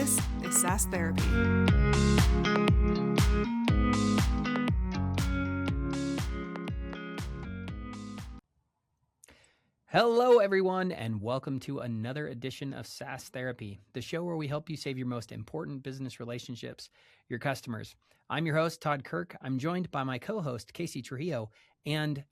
This is SaaS Therapy. Hello, everyone, and welcome to another edition of SaaS Therapy, the show where we help you save your most important business relationships, your customers. I'm your host, Todd Kirk. I'm joined by my co-host, Casey Trujillo. And,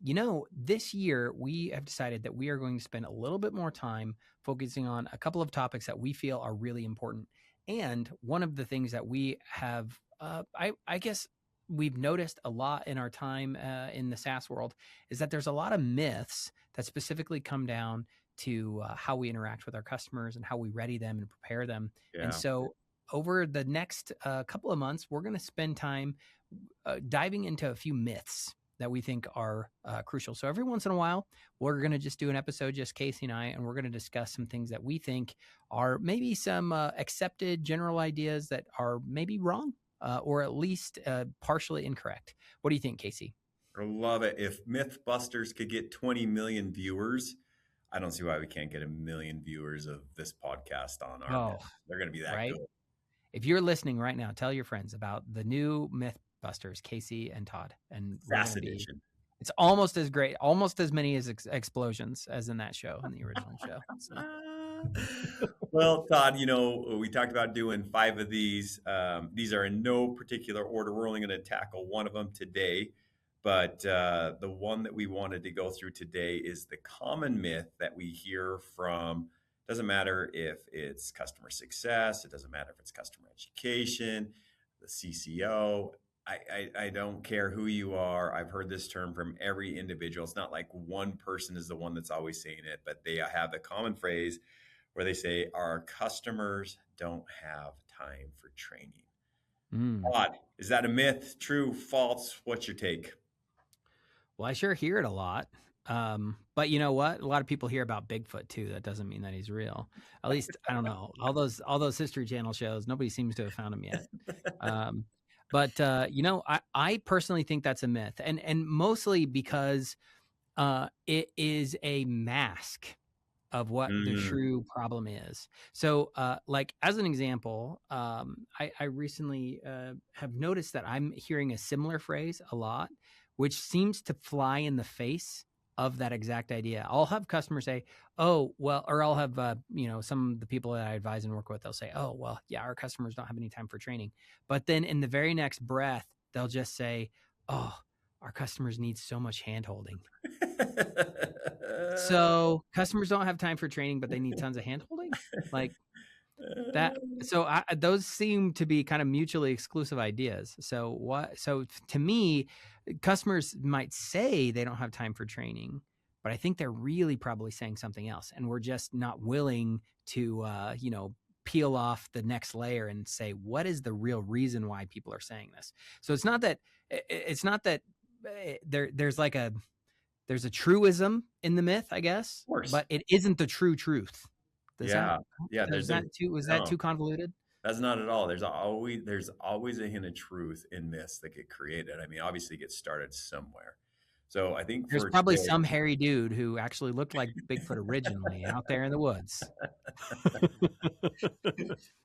this year we have decided that we are going to spend a little bit more time focusing on a couple of topics that we feel are really important. And one of the things that we have, I guess, we've noticed a lot in our time in the SaaS world is that there's a lot of myths that specifically come down to how we interact with our customers and how we ready them and prepare them. Yeah. And so over the next couple of months, we're going to spend time diving into a few myths that we think are crucial. So every once in a while, we're going to just do an episode, just Casey and I, and we're going to discuss some things that we think are maybe some accepted general ideas that are maybe wrong or at least partially incorrect. What do you think, Casey? I love it. If Mythbusters could get 20 million viewers, I don't see why we can't get 1 million viewers of this podcast on our myth. They're going to be that good. If you're listening right now, tell your friends about the new Mythbusters, Casey and Todd. And SaaS edition. It's almost as great, almost as many as explosions as in that show, in the original show. So. Well, Todd, we talked about doing 5 of these. These are in no particular order. We're only going to tackle one of them today. But the one that we wanted to go through today is the common myth that we hear from, doesn't matter if it's customer success, it doesn't matter if it's customer education, the CCO. I don't care who you are. I've heard this term from every individual. It's not like one person is the one that's always saying it, but they have the common phrase where they say, our customers don't have time for training. Todd, is that a myth? True, false? What's your take? Well, I sure hear it a lot. But you know what? A lot of people hear about Bigfoot too. That doesn't mean that he's real. At least, I don't know. All those History Channel shows, nobody seems to have found him yet. But I personally think that's a myth. And mostly because it is a mask of what the true problem is. So like as an example, I recently have noticed that I'm hearing a similar phrase a lot, which seems to fly in the face of that exact idea. I'll have customers say, oh, well, or I'll have, some of the people that I advise and work with, they'll say, oh, well, yeah, our customers don't have any time for training. But then in the very next breath, they'll just say, oh, our customers need so much hand-holding. So customers don't have time for training, but they need tons of hand-holding? Like that. So those seem to be kind of mutually exclusive ideas. So to me, customers might say they don't have time for training, but I think they're really probably saying something else. And we're just not willing to, peel off the next layer and say, what is the real reason why people are saying this? So it's not that there's a truism in the myth, I guess, but it isn't the true truth. Was that too convoluted? That's not at all. There's always a hint of truth in myths that get created. I mean, obviously, it gets started somewhere. So I think there's probably some hairy dude who actually looked like Bigfoot originally out there in the woods.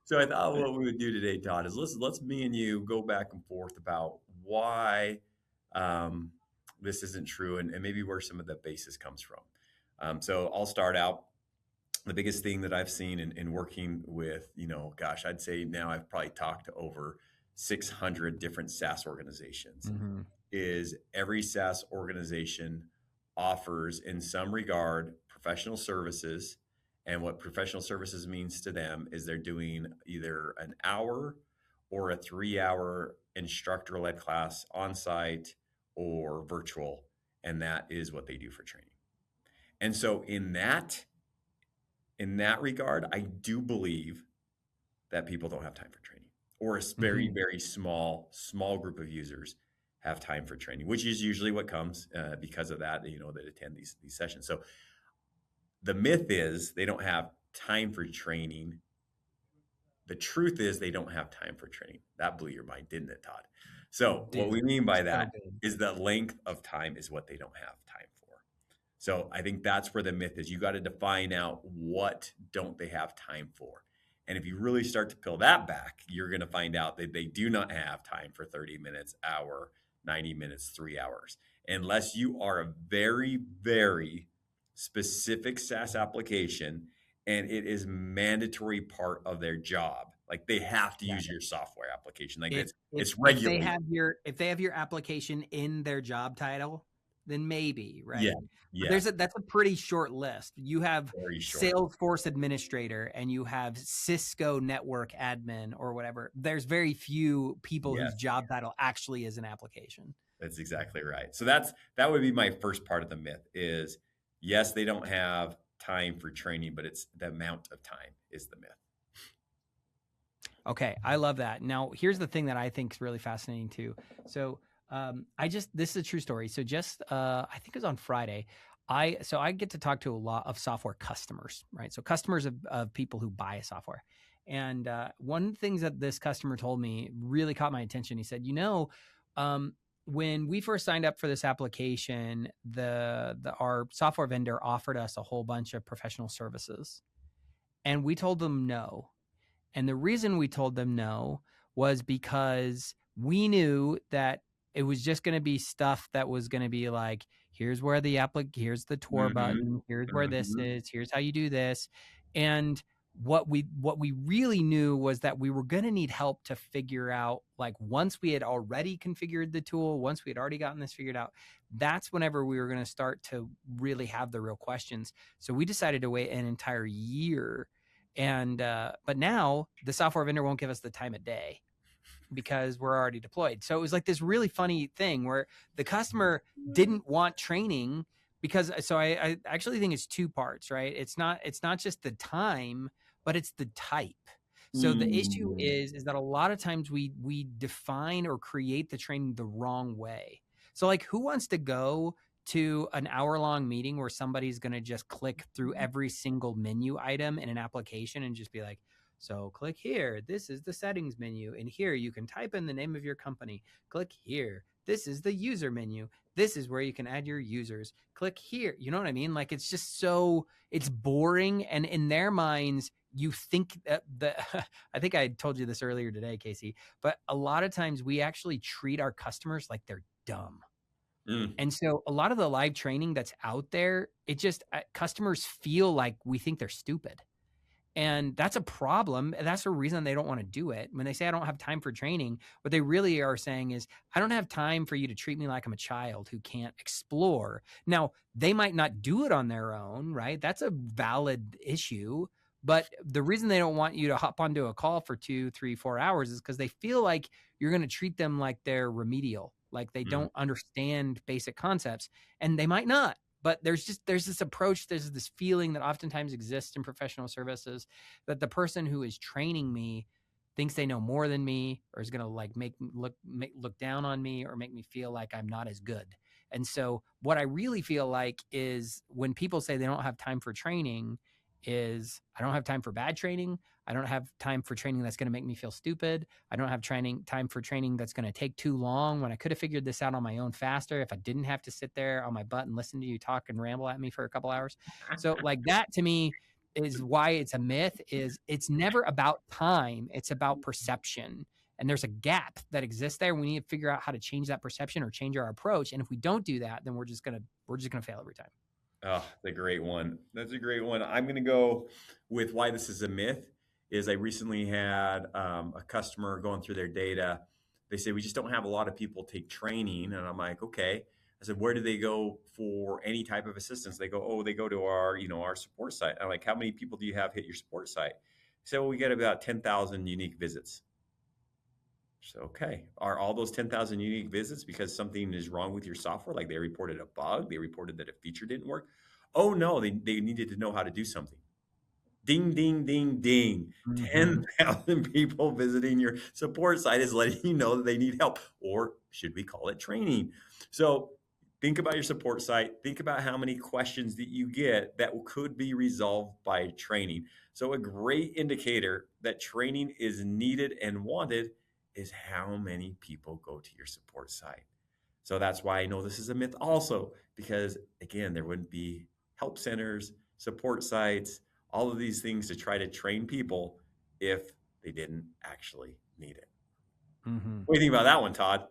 So I thought what we would do today, Todd, is let's me and you go back and forth about why this isn't true and maybe where some of the basis comes from. So I'll start out. The biggest thing that I've seen in working with, I'd say now I've probably talked to over 600 different SaaS organizations, is every SaaS organization offers in some regard professional services. And what professional services means to them is they're doing either an hour or a 3-hour instructor-led class on site or virtual. And that is what they do for training. And so in that regard, I do believe that people don't have time for training, or a very, very small group of users have time for training, which is usually what comes because of that, that attend these sessions. So the myth is they don't have time for training. The truth is they don't have time for training. That blew your mind, didn't it, Todd? So what we mean by that is the length of time is what they don't have time for. So I think that's where the myth is. You got to define out what don't they have time for. And if you really start to peel that back, you're going to find out that they do not have time for 30 minutes, hour, 90 minutes, 3 hours, unless you are a very, very specific SaaS application and it is mandatory part of their job. Like they have to Yeah. use your software application. Like If it's if they regulated. have your application in their job title, then maybe, Yeah. right? But Yes. that's a pretty short list. You have Very short. Salesforce administrator and you have Cisco network admin or whatever. There's very few people whose Yes. job title actually is an application. That's exactly right. So that would be my first part of the myth is yes, they don't have time for training, but it's the amount of time is the myth. Okay, I love that. Now, here's the thing that I think is really fascinating too. So, this is a true story. So, I think it was on Friday. I get to talk to a lot of software customers, right? So, customers of people who buy software. And one of the things that this customer told me really caught my attention. He said, when we first signed up for this application, our software vendor offered us a whole bunch of professional services, and we told them no. And the reason we told them no was because we knew that it was just going to be stuff that was going to be like, here's where here's the tour Mm-hmm. button, here's where this Mm-hmm. is, here's how you do this. And what we really knew was that we were going to need help to figure out, like, once we had already configured the tool, once we had already gotten this figured out, that's whenever we were going to start to really have the real questions. So we decided to wait an entire year. And but now the software vendor won't give us the time of day because we're already deployed. So it was like this really funny thing where the customer didn't want training because I actually think it's two parts, right? It's not just the time, but it's the type. So the issue Mm. is that a lot of times we define or create the training the wrong way. So like, who wants to go to an hour-long meeting where somebody's going to just click through every single menu item in an application and just be like, so click here, this is the settings menu, and here you can type in the name of your company. Click here, this is the user menu, this is where you can add your users. Click here. You know what I mean? Like, it's just it's boring. And in their minds, you think that I think I told you this earlier today, Casey, but a lot of times we actually treat our customers like they're dumb. Mm. And so a lot of the live training that's out there, it just customers feel like we think they're stupid. And that's a problem. That's the reason they don't want to do it. When they say, I don't have time for training, what they really are saying is, I don't have time for you to treat me like I'm a child who can't explore. Now, they might not do it on their own, right? That's a valid issue. But the reason they don't want you to hop onto a call for 2, 3, 4 hours is because they feel like you're going to treat them like they're remedial, like they Mm. don't understand basic concepts, and they might not. But there's this approach, there's this feeling that oftentimes exists in professional services that the person who is training me thinks they know more than me, or is going to like make look down on me, or make me feel like I'm not as good. And so what I really feel like is when people say they don't have time for training is, I don't have time for bad training. I don't have time for training that's going to make me feel stupid. I don't have time for training that's going to take too long when I could have figured this out on my own faster if I didn't have to sit there on my butt and listen to you talk and ramble at me for a couple hours. So like, that to me is why it's a myth. Is it's never about time, it's about perception. And there's a gap that exists there. We need to figure out how to change that perception or change our approach. And if we don't do that, then we're just gonna fail every time. Oh, that's a great one. That's a great one. I'm going to go with why this is a myth. Is I recently had a customer going through their data. They say we just don't have a lot of people take training, and I'm like, okay. I said, where do they go for any type of assistance? They go, oh, they go to our our support site. I'm like, how many people do you have hit your support site? So we get about 10,000 unique visits. So, okay, are all those 10,000 unique visits because something is wrong with your software? Like they reported a bug, they reported that a feature didn't work. Oh no, they needed to know how to do something. Ding, ding, ding, ding. Mm-hmm. 10,000 people visiting your support site is letting you know that they need help. Or should we call it training? So think about your support site. Think about how many questions that you get that could be resolved by training. So a great indicator that training is needed and wanted is how many people go to your support site. So that's why I know this is a myth also, because again, there wouldn't be help centers, support sites, all of these things to try to train people if they didn't actually need it. Mm-hmm. What do you think about that one, Todd?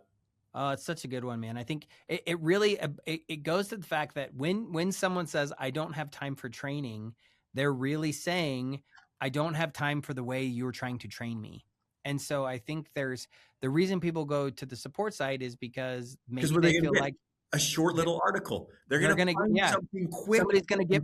Oh, it's such a good one, man. I think it really it goes to the fact that when someone says I don't have time for training, they're really saying I don't have time for the way you're trying to train me. And so I think there's the reason people go to the support site is because Because maybe what are they they going feel to get? like A short little article. They're they're going to gonna find yeah, something quick.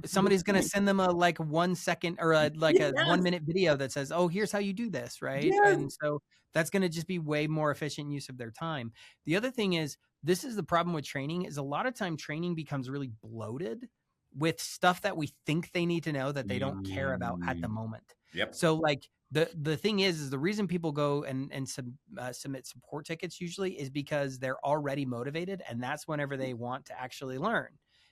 somebody's gonna send them a like 1 second or a Yes. 1 minute video that says, oh, here's how you do this, right? Yes. And so that's gonna just be way more efficient use of their time. The other thing is this is the problem with training is a lot of time training becomes really bloated with stuff that we think they need to know that they don't care about at the Mm, moment. yep. So like the thing is the reason people go and submit support tickets usually is because they're already motivated, and that's whenever they want to actually learn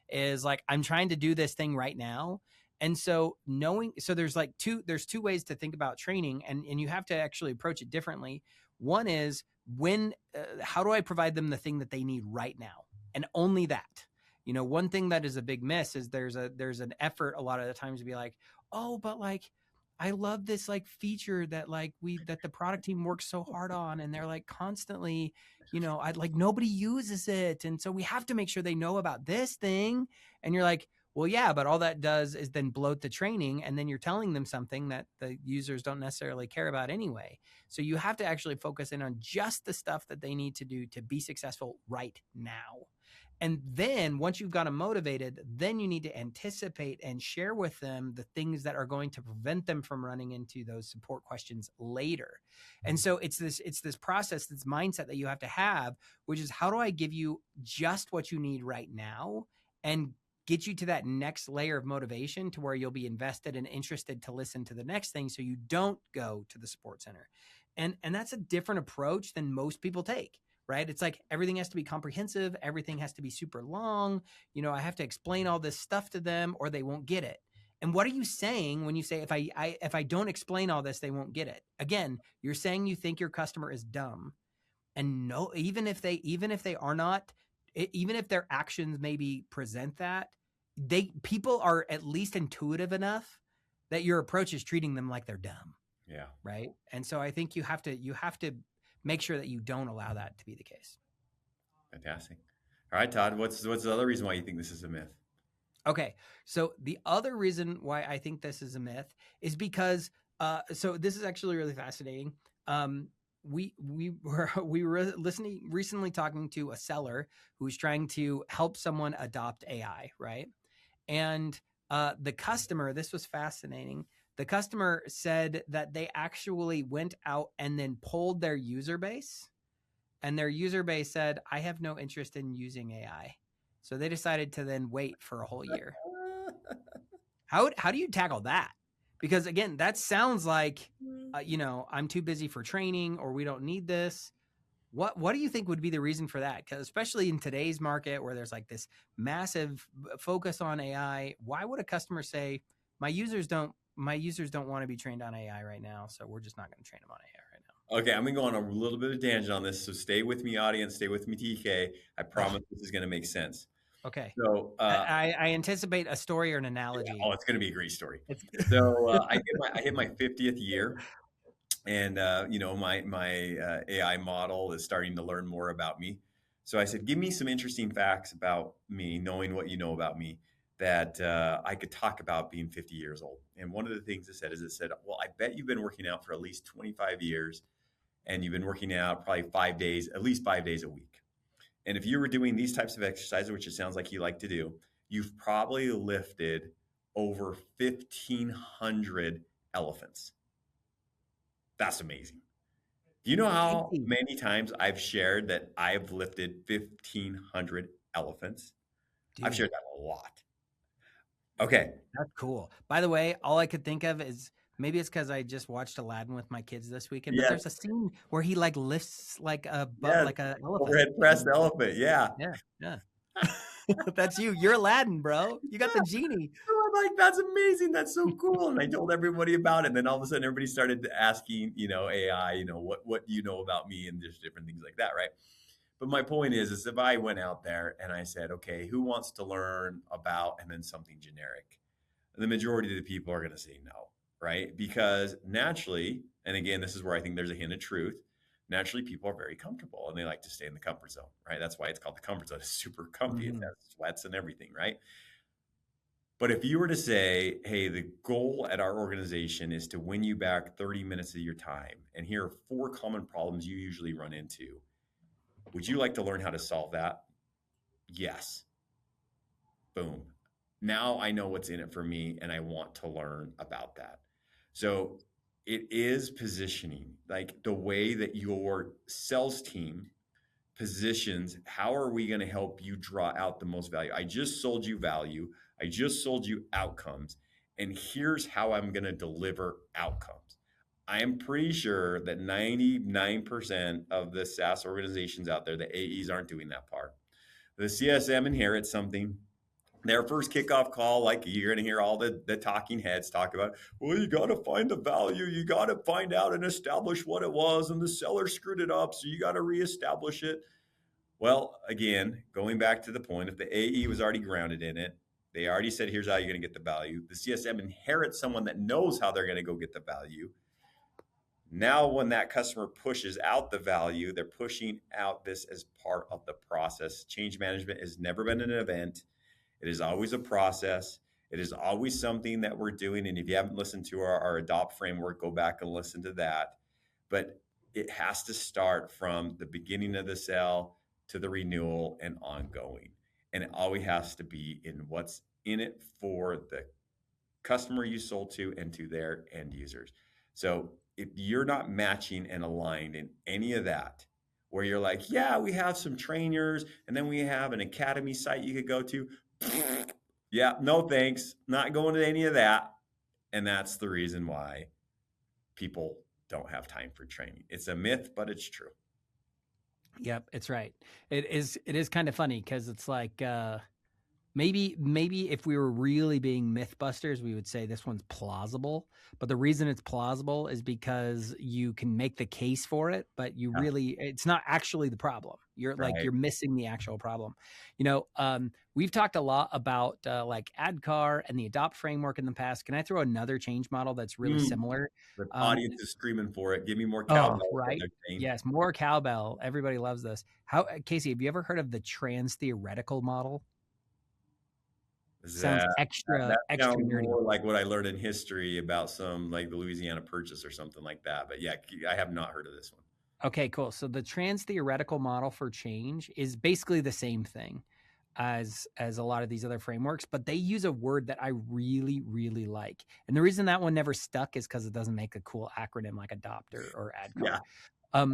is like I'm trying to do this thing right now. And so there's like there's two ways to think about training, and you have to actually approach it differently. One is how do I provide them the thing that they need right now, and only that. One thing that is a big miss is there's an effort a lot of the times to be like, oh, but like I love this like feature that the product team works so hard on, and they're like constantly, I like nobody uses it, and so we have to make sure they know about this thing. And you're like, well, yeah, but all that does is then bloat the training, and then you're telling them something that the users don't necessarily care about anyway. So you have to actually focus in on just the stuff that they need to do to be successful right now. And then once you've got them motivated, then you need to anticipate and share with them the things that are going to prevent them from running into those support questions later. And so it's this process, this mindset that you have to have, which is how do I give you just what you need right now and get you to that next layer of motivation to where you'll be invested and interested to listen to the next thing so you don't go to the support center. And that's a different approach than most people take. Right? It's like everything has to be comprehensive. Everything has to be super long. I have to explain all this stuff to them or they won't get it. And what are you saying when you say, if I don't explain all this, they won't get it? Again, you're saying you think your customer is dumb. And no, even if they are not, even if their actions maybe present that, people are at least intuitive enough that your approach is treating them like they're dumb. Yeah. Right. And so I think you have to make sure that you don't allow that to be the case. Fantastic. All right, Todd, what's the other reason why you think this is a myth? Okay. So the other reason why I think this is a myth is because, so this is actually really fascinating. We were recently talking to a seller who's trying to help someone adopt AI, right? And the customer, this was fascinating. The customer said that they actually went out and then polled their user base, and their user base said, I have no interest in using AI. So they decided to then wait for a whole year. How do you tackle that? Because again, that sounds like, I'm too busy for training or we don't need this. What do you think would be the reason for that? Because especially in today's market where there's like this massive focus on AI, why would a customer say my users don't want to be trained on AI right now, so we're just not going to train them on AI right now? Okay, I'm going to go on a little bit of tangent on this, so stay with me, audience. Stay with me, TK. I promise this is going to make sense. Okay. So, I anticipate a story or an analogy. yeah, it's going to be a great story. So, I hit my 50th year, and my AI model is starting to learn more about me. So I said, give me some interesting facts about me, knowing what you know about me, that I could talk about being 50 years old. And one of the things it said, well, I bet you've been working out for at least 25 years, and you've been working out probably at least 5 days a week. And if you were doing these types of exercises, which it sounds like you like to do, you've probably lifted over 1,500 elephants. That's amazing. Do you know how many times I've shared that I've lifted 1,500 elephants? Dude, I've shared that a lot. Okay. That's cool. By the way, all I could think of is maybe it's because I just watched Aladdin with my kids this weekend, but there's a scene where he like lifts like a like a elephant. Overhead pressed elephant. Yeah. Yeah. That's you. You're Aladdin, bro. You got the genie. I'm like, that's amazing. That's so cool. And I told everybody about it. And then all of a sudden everybody started asking, AI, what do you know about me? And just different things like that. Right. But my point is if I went out there and I said, okay, who wants to learn about, and then something generic, the majority of the people are going to say no. right? Because naturally, and again, this is where I think there's a hint of truth. Naturally, people are very comfortable and they like to stay in the comfort zone, right? That's why it's called the comfort zone. It's super comfy. It Mhm. has sweats and everything, right? But if you were to say, hey, the goal at our organization is to win you back 30 minutes of your time, and here are 4 common problems you usually run into. Would you like to learn how to solve that? Yes. Boom. Now I know what's in it for me and I want to learn about that. So it is positioning, like the way that your sales team positions. How are we going to help you draw out the most value? I just sold you value. I just sold you outcomes. And here's how I'm going to deliver outcomes. I am pretty sure that 99% of the SaaS organizations out there, the AEs aren't doing that part. The CSM inherits something. Their first kickoff call, like you're going to hear all the talking heads talk about, well, you got to find the value. You got to find out and establish what it was. And the seller screwed it up. So you got to reestablish it. Well, again, going back to the point, if the AE was already grounded in it, they already said, here's how you're going to get the value. The CSM inherits someone that knows how they're going to go get the value. Now, when that customer pushes out the value, they're pushing out this as part of the process. Change management has never been an event. It is always a process. It is always something that we're doing. And if you haven't listened to our adopt framework, go back and listen to that. But it has to start from the beginning of the sale to the renewal and ongoing. And it always has to be in what's in it for the customer you sold to and to their end users. So if you're not matching and aligned in any of that, where you're like, yeah, we have some trainers and then we have an academy site you could go to. Yeah, no thanks. Not going to any of that. And that's the reason why people don't have time for training. It's a myth, but it's true. Yep, it's right. It is kind of funny because it's like maybe if we were really being mythbusters, we would say this one's plausible. But the reason it's plausible is because you can make the case for it, but Yeah, it's not actually the problem. right. You're missing the actual problem. We've talked a lot about like ADKAR and the adopt framework in the past. Can I throw another change model that's really Mm, similar? the Um, audience is screaming for it. Give me more oh, cowbell, is what right. they're saying. Yes, more cowbell. Everybody loves this. Casey, have you ever heard of the trans theoretical model? Sounds That, extra, that extra sounds nerdy. more like what I learned in history about some like the Louisiana Purchase or something like that. But yeah, I have not heard of this one. Okay, cool. So the trans theoretical model for change is basically the same thing as a lot of these other frameworks, but they use a word that I really, really like. And the reason that one never stuck is because it doesn't make a cool acronym like adopt or Yeah, ADKAR.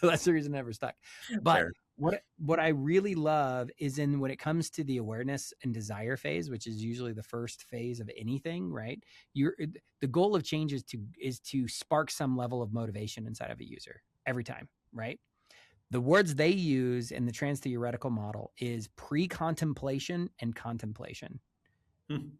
So that's the reason it never stuck. But fair. what I really love is when it comes to the awareness and desire phase, which is usually the first phase of anything, right? The goal of change is to spark some level of motivation inside of a user every time, right? The words they use in the trans theoretical model is pre-contemplation and contemplation. Hmm.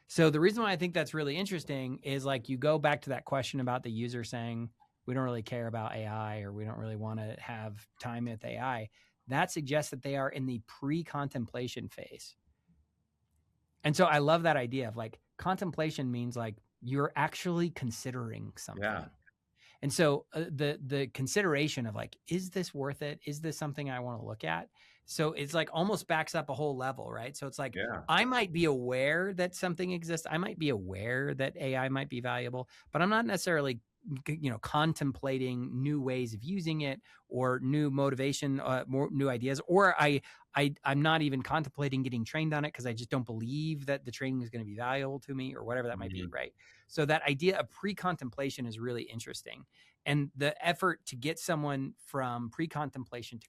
So the reason why I think that's really interesting is like you go back to that question about the user saying, we don't really care about AI or we don't really want to have time with AI. That suggests that they are in the pre-contemplation phase. And so I love that idea of like contemplation means like you're actually considering Yeah, something. And so the consideration of like, is this worth it? Is this something I want to look at? So it's like almost backs up a whole level, right? So it's like yeah, I might be aware that something exists. I might be aware that AI might be valuable, but I'm not necessarily contemplating new ways of using it or new motivation, more new ideas, or I'm not even contemplating getting trained on it because I just don't believe that the training is going to be valuable to me or whatever that might be, mhm, right? So that idea of pre-contemplation is really interesting. And the effort to get someone from pre-contemplation to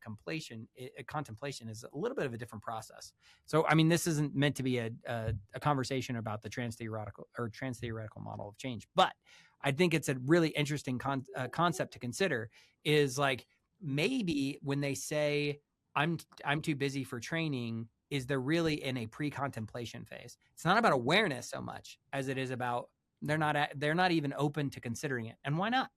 contemplation is a little bit of a different process. So, I mean, this isn't meant to be a conversation about the trans theoretical model of change, but I think it's a really interesting concept to consider is like maybe when they say I'm too busy for training, is they're really in a pre-contemplation phase. It's not about awareness so much as it is about they're not even open to considering it. And why not?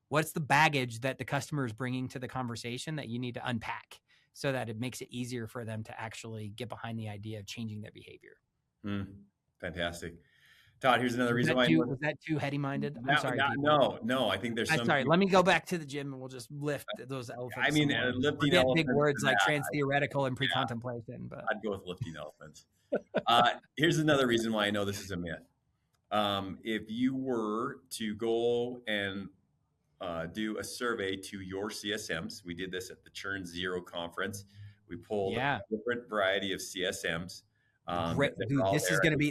What's the baggage that the customer is bringing to the conversation that you need to unpack so that it makes it easier for them to actually get behind the idea of changing their behavior? mm, fantastic. Todd, here's another reason why I know Was that too heady-minded? I'm sorry, people. no, I think there's some Sorry, people. let me go back to the gym and we'll just lift those I elephants some mean, more. lifting Forget big elephants to words like that, trans-theoretical and pre-contemplation, but I'd go with lifting elephants. Here's another reason why I know this is a myth. If you were to go and do a survey to your CSMs, we did this at the Churn Zero conference. We pulled a yeah. different variety of CSMs Great, that were dude, all there,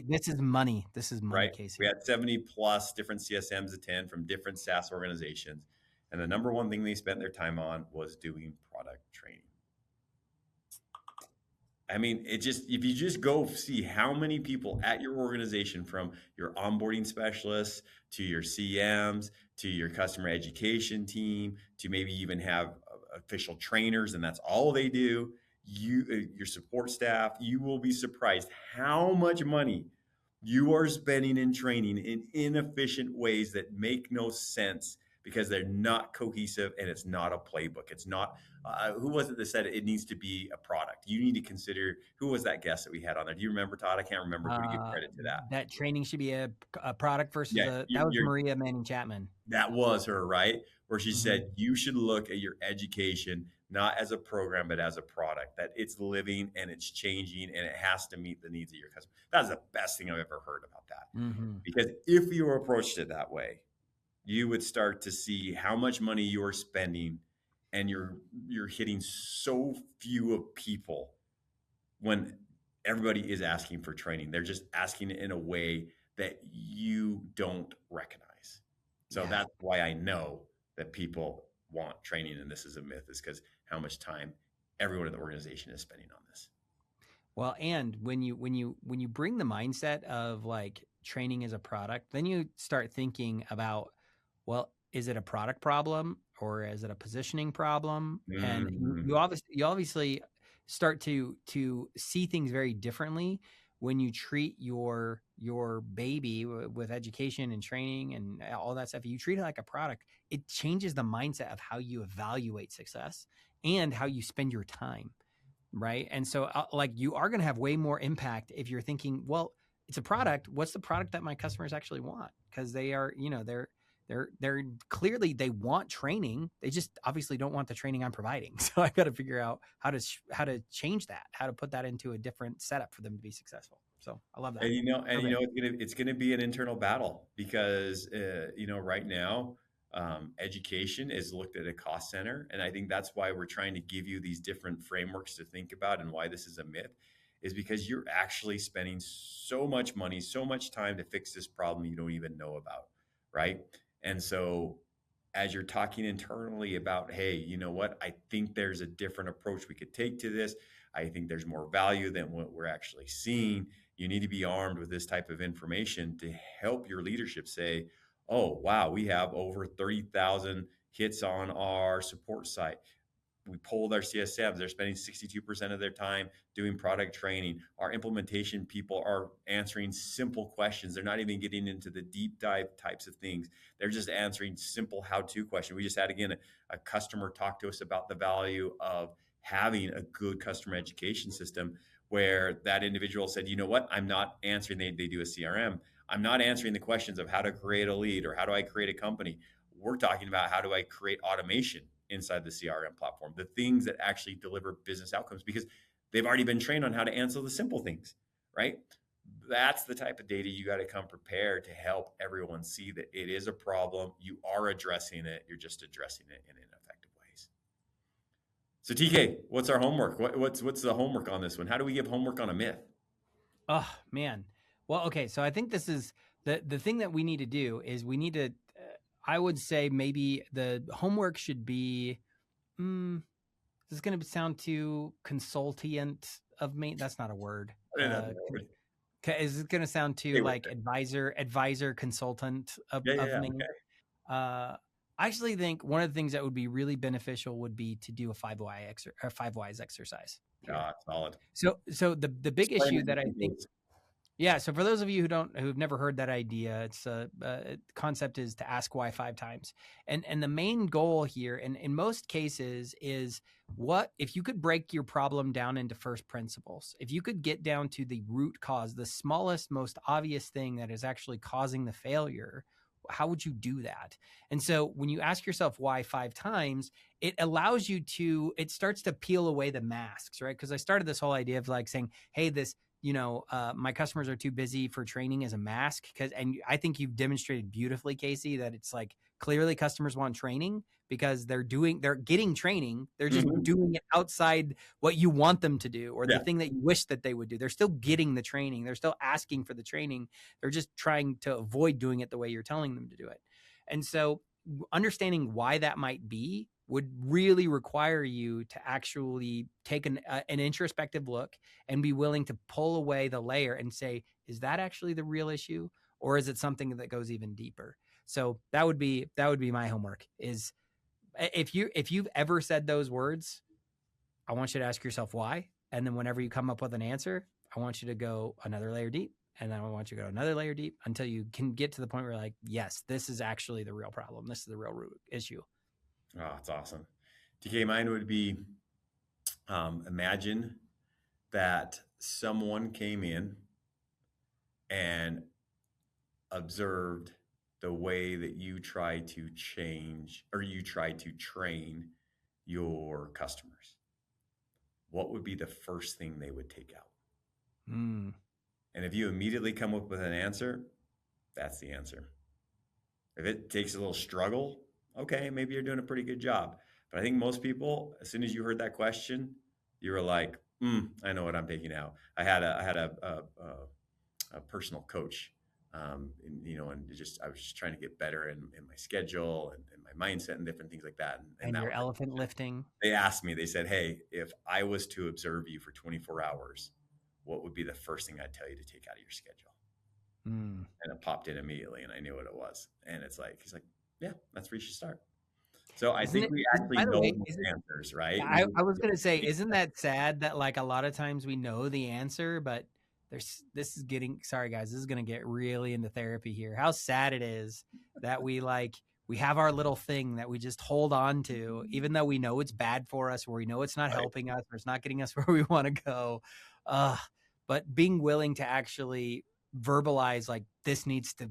this is money. This is money, right? We Casey. had 70 plus different CSMs attend from different SaaS organizations. And the number one thing they spent their time on was doing product training. I mean, if you just go see how many people at your organization, from your onboarding specialists to your CMs to your customer education team to maybe even have official trainers, and that's all they do, your support staff, you will be surprised how much money you are spending in training in inefficient ways that make no sense because they're not cohesive and it's not a playbook. It's not, who was it that said it needs to be a product? You need to consider, who was that guest that we had on there? Do you remember, Todd? I can't remember who to give credit to that. That training should be a product versus Yeah, that was Maria Manning Chapman. that was her, right? Where she said, you should look at your education not as a program, but as a product, that it's living and it's changing and it has to meet the needs of your customer. That's the best thing I've ever heard about that. Because if you approached it that way, you would start to see how much money you're spending and you're hitting so few of people when everybody is asking for training. They're just asking it in a way that you don't recognize. So that's why I know that people want training, and this is a myth, is because how much time everyone in the organization is spending on this. Well, and when you bring the mindset of like training as a product, then you start thinking about, well, is it a product problem or is it a positioning problem? And you obviously start to see things very differently when you treat your baby with education and training and all that stuff. You treat it like a product. It changes the mindset of how you evaluate success and how you spend your time. Right. And so like you are going to have way more impact if you're thinking, well, it's a product. What's the product that my customers actually want? Because they are, they're clearly, they want training. They just obviously don't want the training I'm providing. So I got to figure out how to change that, how to put that into a different setup for them to be successful. So I love that. And it's going to be an internal battle because, right now, education is looked at a cost center. And I think that's why we're trying to give you these different frameworks to think about, and why this is a myth is because you're actually spending so much money, so much time to fix this problem you don't even know about. Right. And so as you're talking internally about, hey, you know what, I think there's a different approach we could take to this. I think there's more value than what we're actually seeing. You need to be armed with this type of information to help your leadership say, oh, wow, we have over 30,000 hits on our support site. We polled our CSMs. They're spending 62% of their time doing product training. Our implementation people are answering simple questions. They're not even getting into the deep dive types of things. They're just answering simple how-to questions. We just had, again, a customer talk to us about the value of having a good customer education system, where that individual said, you know what, I'm not answering, they do a CRM. I'm not answering the questions of how to create a lead or how do I create a company. We're talking about how do I create automation inside the CRM platform, the things that actually deliver business outcomes, because they've already been trained on how to answer the simple things, right? That's the type of data you got to come prepared to help everyone see that it is a problem. You are addressing it. You're just addressing it in ineffective ways. So TK, what's our homework? What's the homework on this one? How do we give homework on a myth? Oh, man. Well, okay. So I think this is the thing that we need to do is we need to, I would say maybe the homework should be, this is going to sound too consultant of me. That's not a word. Is it going to sound too like advisor, consultant of me? Okay. I actually think one of the things that would be really beneficial would be to do a 5 whys exercise. Solid. So the big issue that I think, Yeah. So for those of you who've never heard that idea, it's concept is to ask why 5 times. And the main goal here, and in most cases, is what if you could break your problem down into first principles, if you could get down to the root cause, the smallest, most obvious thing that is actually causing the failure, how would you do that? And so when you ask yourself why 5 times, it allows you to, it starts to peel away the masks, right? Because I started this whole idea of like saying, hey, this, my customers are too busy for training as a mask. And I think you've demonstrated beautifully, Casey, that it's like clearly customers want training because they're getting training. They're just Mhm. doing it outside what you want them to do or the Yeah. thing that you wish that they would do. They're still getting the training. They're still asking for the training. They're just trying to avoid doing it the way you're telling them to do it. And so understanding why that might be would really require you to actually take an introspective look and be willing to pull away the layer and say, is that actually the real issue? Or is it something that goes even deeper? So that would be my homework is if you've ever said those words, I want you to ask yourself why. And then whenever you come up with an answer, I want you to go another layer deep. And then I want you to go another layer deep until you can get to the point where you're like, yes, this is actually the real problem. This is the real root issue. Oh, it's awesome. TK, mine would be imagine that someone came in and observed the way that you try to change or you try to train your customers. What would be the first thing they would take out? Mm. And if you immediately come up with an answer, that's the answer. If it takes a little struggle, okay, maybe you're doing a pretty good job. But I think most people, as soon as you heard that question, you were like, I know what I'm taking out. I had a personal coach, and I was just trying to get better in my schedule and my mindset and different things like that. And And that your was, elephant lifting. they asked me, they said, hey, if I was to observe you for 24 hours, what would be the first thing I'd tell you to take out of your schedule? Mm. And it popped in immediately and I knew what it was. And it's like, he's like, yeah, that's where you should start. So I think we actually By the know way, the answers, right? I was going to say, isn't that sad that like a lot of times we know the answer, but sorry guys, this is going to get really into therapy here. How sad it is that we have our little thing that we just hold on to, even though we know it's bad for us, or we know it's not Right. helping us, or it's not getting us where we want to go. But being willing to actually verbalize like this needs to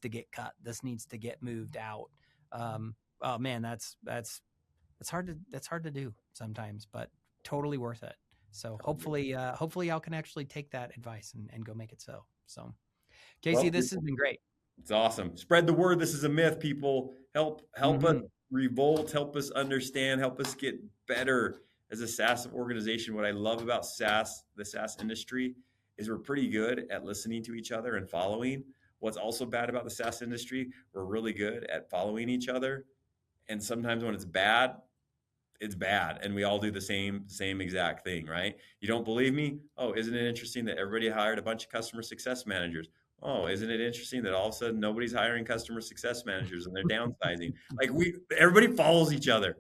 get cut, this needs to get moved out. Oh man, that's hard to do sometimes, but totally worth it. So hopefully y'all can actually take that advice and go make it so. So Casey, Well, this has been great. it's awesome. Spread the word. This is a myth, people. Help us revolt, help us understand, help us get better as a SaaS organization. What I love about the SaaS industry, is we're pretty good at listening to each other and following. What's also bad about the SaaS industry, we're really good at following each other. And sometimes when it's bad, and we all do the same exact thing, right? You don't believe me? Oh, isn't it interesting that everybody hired a bunch of customer success managers? Oh, isn't it interesting that all of a sudden nobody's hiring customer success managers and they're downsizing? Like everybody follows each other.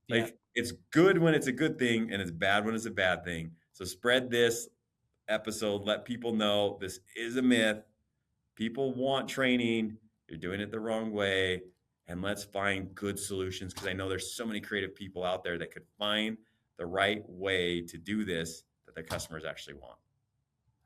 Yeah. Like it's good when it's a good thing and it's bad when it's a bad thing. So spread this episode, let people know this is a myth. People want training. You're doing it the wrong way. And let's find good solutions, because I know there's so many creative people out there that could find the right way to do this that the customers actually want.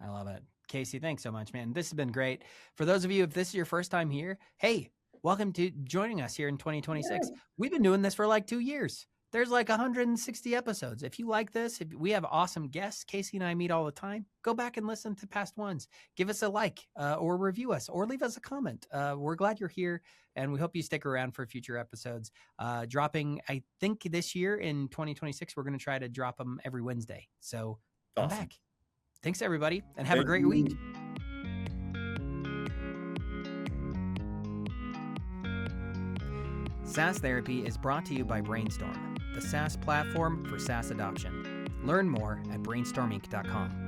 I love it. Casey, thanks so much, man. This has been great. For those of you, if this is your first time here, hey, welcome to joining us here in 2026. Yeah. We've been doing this for like 2 years. There's like 160 episodes. If you like this, if we have awesome guests, Casey and I meet all the time, go back and listen to past ones. Give us a like or review us or leave us a comment. We're glad you're here, and we hope you stick around for future episodes. Dropping, I think this year in 2026, we're going to try to drop them every Wednesday. So I'm back. Thanks, everybody, and have a great week. SaaS Therapy is brought to you by Brainstorm, the SaaS platform for SaaS adoption. Learn more at brainstorminc.com.